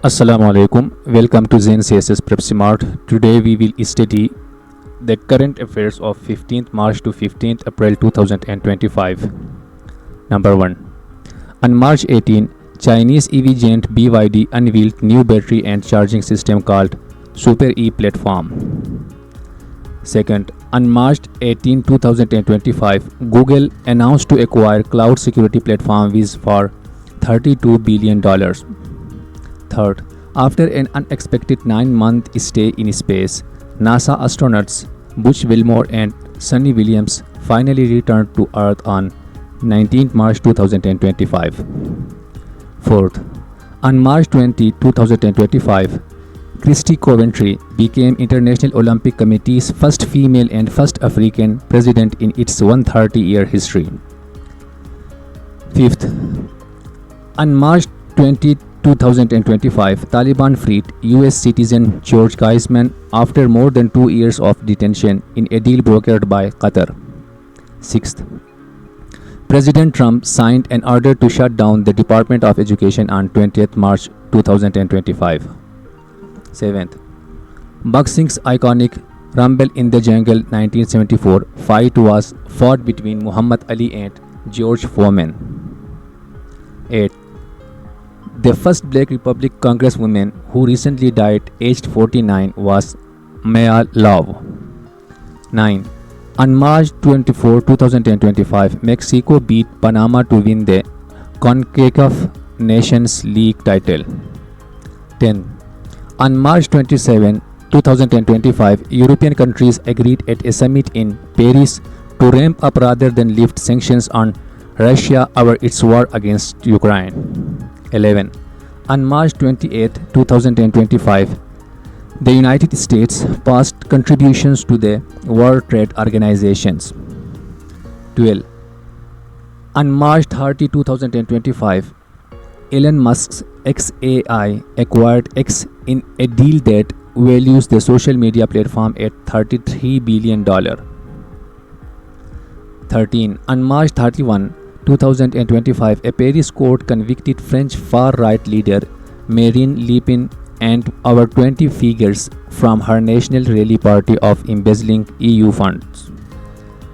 Assalamu alaikum. Welcome to Zen CSS Prep Smart. Today we will study the current affairs of 15th March to 15th April 2025. Number 1. On March 18, Chinese EV giant BYD unveiled new battery and charging system called Super E platform. Second, on March 18, 2025, Google announced to acquire cloud security platform Wiz for $32 billion. Third, after an unexpected 9-month stay in space, NASA astronauts Butch Wilmore and Sunny Williams finally returned to Earth on 19 March 2025. Fourth, on March 20, 2025, Christy Coventry became International Olympic Committee's first female and first African president in its 130-year history. Fifth, on March 20, 2025, Taliban freed US citizen George Gaisman after more than 2 years of detention in a deal brokered by Qatar. Sixth, President Trump signed an order to shut down the Department of Education on 20th March 2025. Seventh, boxing's iconic Rumble in the Jungle 1974 fight was fought between Muhammad Ali and George Foreman. Eighth, the first Black Republic Congresswoman who recently died aged 49 was Maya Love. 9. On March 24, 2025, Mexico beat Panama to win the CONCACAF Nations League title. 10. On March 27, 2025, European countries agreed at a summit in Paris to ramp up rather than lift sanctions on Russia over its war against Ukraine. 11. On March 28, 2025, the United States passed contributions to the World Trade Organization. 12. On March 30, 2025, Elon Musk's XAI acquired X in a deal that values the social media platform at $33 billion. 13. On March 31, 2025, a Paris court convicted French far-right leader Marine Le Pen and over 20 figures from her National Rally Party of embezzling EU funds.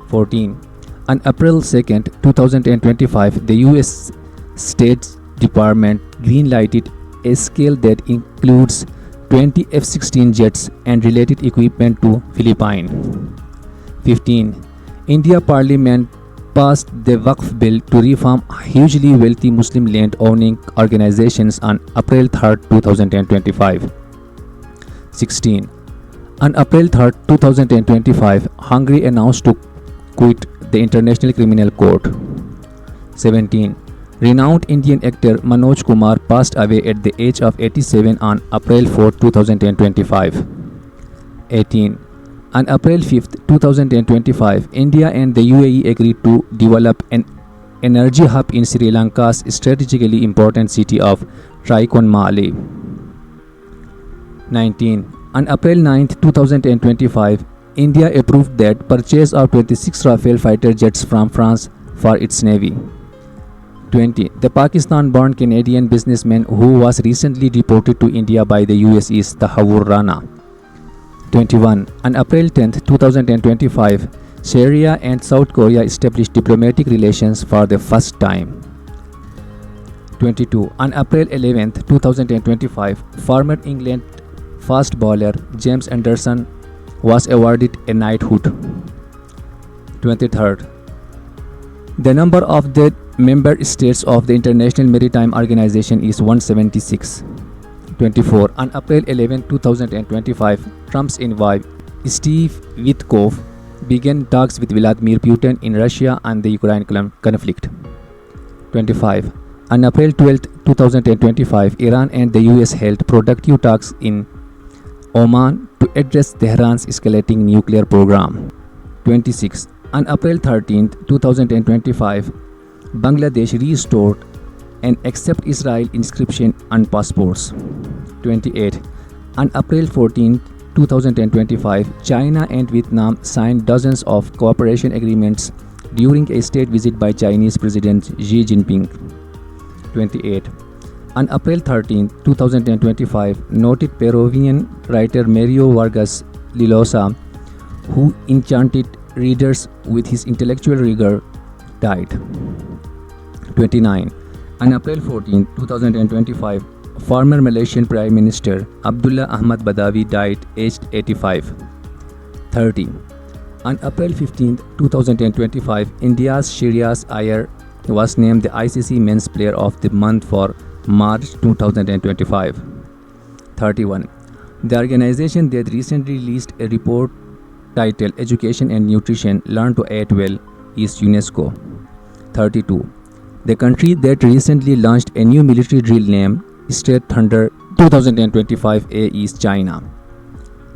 14. On April 2, 2025, the US State Department greenlighted a scale that includes 20 F-16 jets and related equipment to Philippines. 15. India Parliament passed the Waqf bill to reform hugely wealthy Muslim land-owning organizations on April 3, 2025. 16. On April 3, 2025, Hungary announced to quit the International Criminal Court. 17. Renowned Indian actor Manoj Kumar passed away at the age of 87 on April 4, 2025. 18. On April 5, 2025, India and the UAE agreed to develop an energy hub in Sri Lanka's strategically important city of Triconnamally. 19. On April 9, 2025, India approved that purchase of 26 Rafale fighter jets from France for its navy. 20. The Pakistan-born Canadian businessman who was recently deported to India by the US is Tahawur Rana. 21. On April 10, 2025, Syria and South Korea established diplomatic relations for the first time. 22. On April 11, 2025, former England fast bowler James Anderson was awarded a knighthood. 23. The number of the member states of the International Maritime Organization is 176. 24. On April 11, 2025, Trump's envoy Steve Witkoff began talks with Vladimir Putin in Russia and the Ukraine conflict. 25. On April 12, 2025, Iran and the US held productive talks in Oman to address Tehran's escalating nuclear program. 26. On April 13, 2025, Bangladesh restored and accept Israel inscription on passports. 28. On April 14, 2025, China and Vietnam signed dozens of cooperation agreements during a state visit by Chinese President Xi Jinping. 28. On April 13, 2025, noted Peruvian writer Mario Vargas Llosa, who enchanted readers with his intellectual rigor, died. 29. On April 14, 2025, former Malaysian Prime Minister Abdullah Ahmad Badawi died aged 85. 30. On April 15, 2025, India's Shreyas Iyer was named the ICC Men's Player of the Month for March 2025. 31. The organization that recently released a report titled Education and Nutrition Learn to Eat Well is UNESCO. 32. The country that recently launched a new military drill named State Thunder 2025A is China.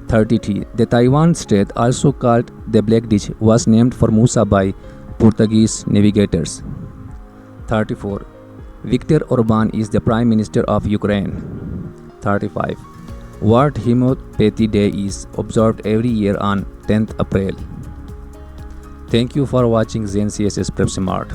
33. The Taiwan Strait, also called the Black Ditch, was named for Musa by Portuguese navigators. 34. Viktor Orban is the Prime Minister of Ukraine. 35. World Homeopathy Day is observed every year on 10th April. Thank you for watching Zen CSS Prep Smart.